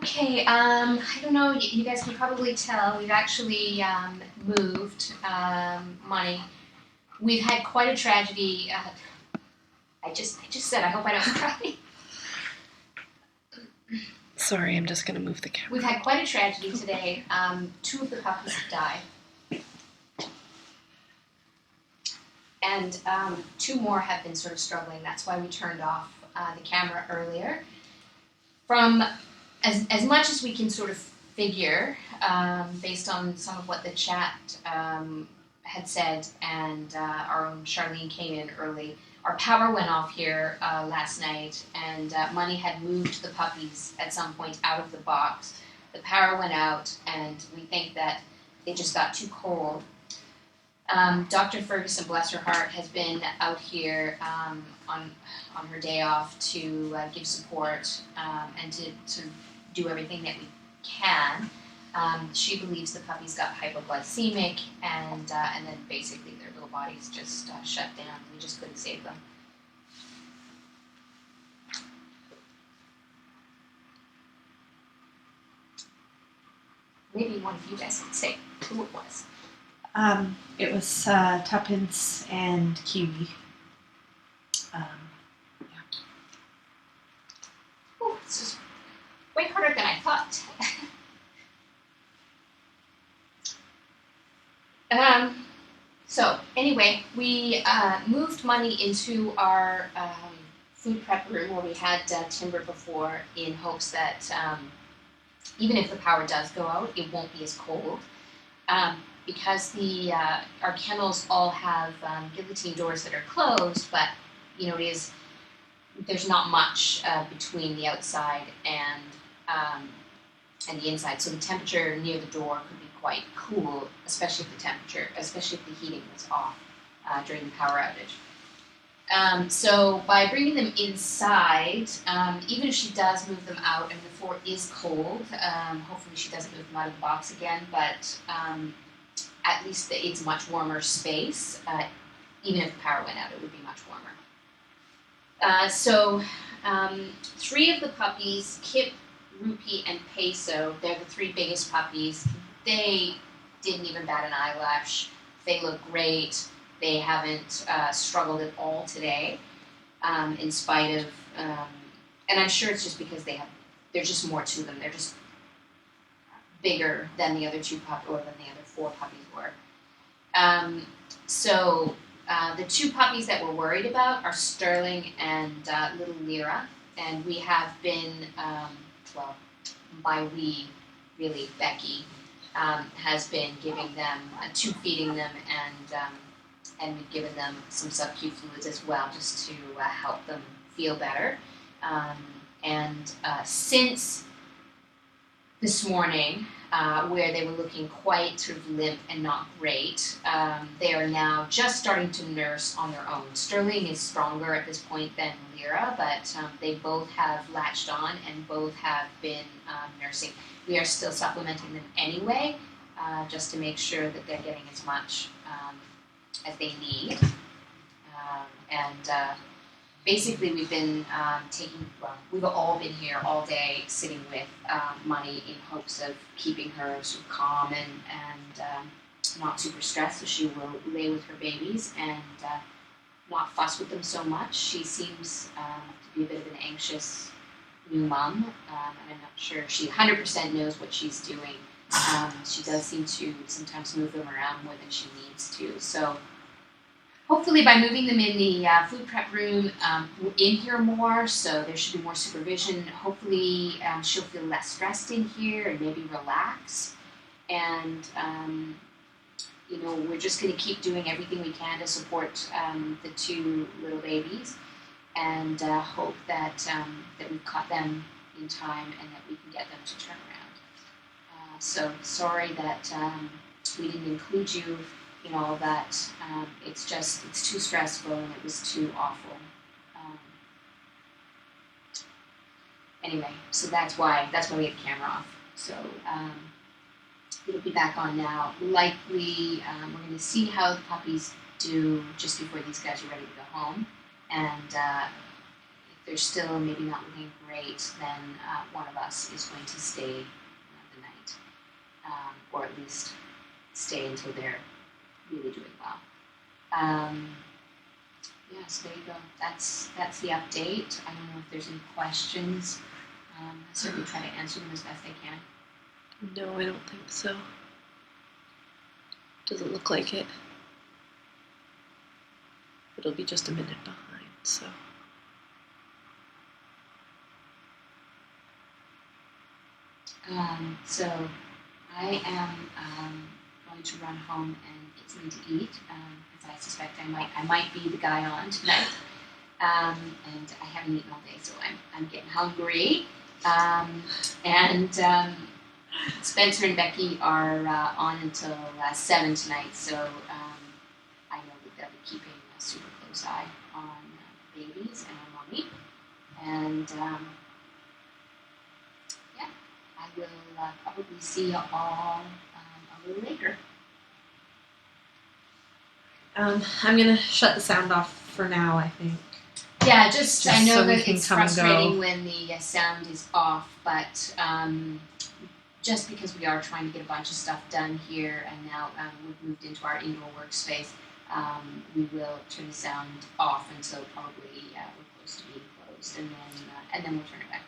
Okay, I don't know, you guys can probably tell, we've actually moved money. We've had quite a tragedy. I just said, I hope I don't cry. Sorry, I'm just going to move the camera. We've had quite a tragedy today. Two of the puppies have died. And two more have been sort of struggling. That's why we turned off the camera earlier. From as much as we can sort of figure, based on some of what the chat had said, and our own Charlene came in early, our power went off here last night, and Money had moved the puppies at some point out of the box. The power went out, and we think that they just got too cold. Dr. Ferguson, bless her heart, has been out here on her day off to give support and to do everything that we can. She believes the puppies got hypoglycemic, and then basically their little bodies just shut down. We just couldn't save them. Maybe one of you guys could say who it was. It was Tuppence and Kiwi. Oh, this is way harder than I thought. So anyway, we moved Money into our food prep room where we had timber before, in hopes that even if the power does go out, it won't be as cold. Because our kennels all have guillotine doors that are closed, but there's not much between the outside and the inside, so the temperature near the door could be quite cool, especially if the heating was off during the power outage. So by bringing them inside, even if she does move them out, and the floor is cold, hopefully she doesn't move them out of the box again, but at least it's a much warmer space. Even if the power went out, it would be much warmer. So 3 of the puppies, Kip, Rupee, and Peso, they're the 3 biggest puppies. They didn't even bat an eyelash. They look great. They haven't struggled at all today, in spite of, and I'm sure it's just because there's just more to them. They're just bigger than the other 2 puppies, or than the other 4 puppies were. So the 2 puppies that we're worried about are Sterling and little Lyra, and we have been, by we, really, Becky, has been giving them, tube feeding them, and we've given them some sub-Q fluids as well, just to help them feel better. And since this morning, where they were looking quite sort of limp and not great, they are now just starting to nurse on their own. Sterling is stronger at this point than Lyra, but they both have latched on and both have been nursing. We are still supplementing them anyway, just to make sure that they're getting as much as they need. Basically, we've been we've all been here all day sitting with Money in hopes of keeping her sort of calm and not super stressed, so she will lay with her babies and not fuss with them so much. She seems to be a bit of an anxious new mom, and I'm not sure she 100% knows what she's doing. She does seem to sometimes move them around more than she needs to, so hopefully by moving them in the food prep room, we're in here more, so there should be more supervision. Hopefully she'll feel less stressed in here and maybe relax. And, we're just going to keep doing everything we can to support the 2 little babies, and hope that we've caught them in time and that we can get them to turn around. So sorry that we didn't include you in all that. It's too stressful and it was too awful. Anyway, so that's why we had the camera off. So it'll be back on now. Likely, we're going to see how the puppies do just before these guys are ready to go home. And if they're still maybe not looking great, then one of us is going to stay the night, or at least stay until they're really doing well. So there you go. That's the update. I don't know if there's any questions. I certainly try to answer them as best I can. No, I don't think so. Doesn't look like it. It'll be just a minute behind, so. So I am going to run home and get something to eat, because I suspect I might be the guy on tonight. And I haven't eaten all day, so I'm getting hungry. And Spencer and Becky are on until 7 tonight, so I know that they'll be keeping a super close eye on babies and on mommy. And I will probably see you all a little later. I'm going to shut the sound off for now, I think. Yeah, just I know so that it's come and frustrating go. when the sound is off, but just because we are trying to get a bunch of stuff done here, and now we've moved into our indoor workspace, we will turn the sound off until probably we're close to being closed, and then we'll turn it back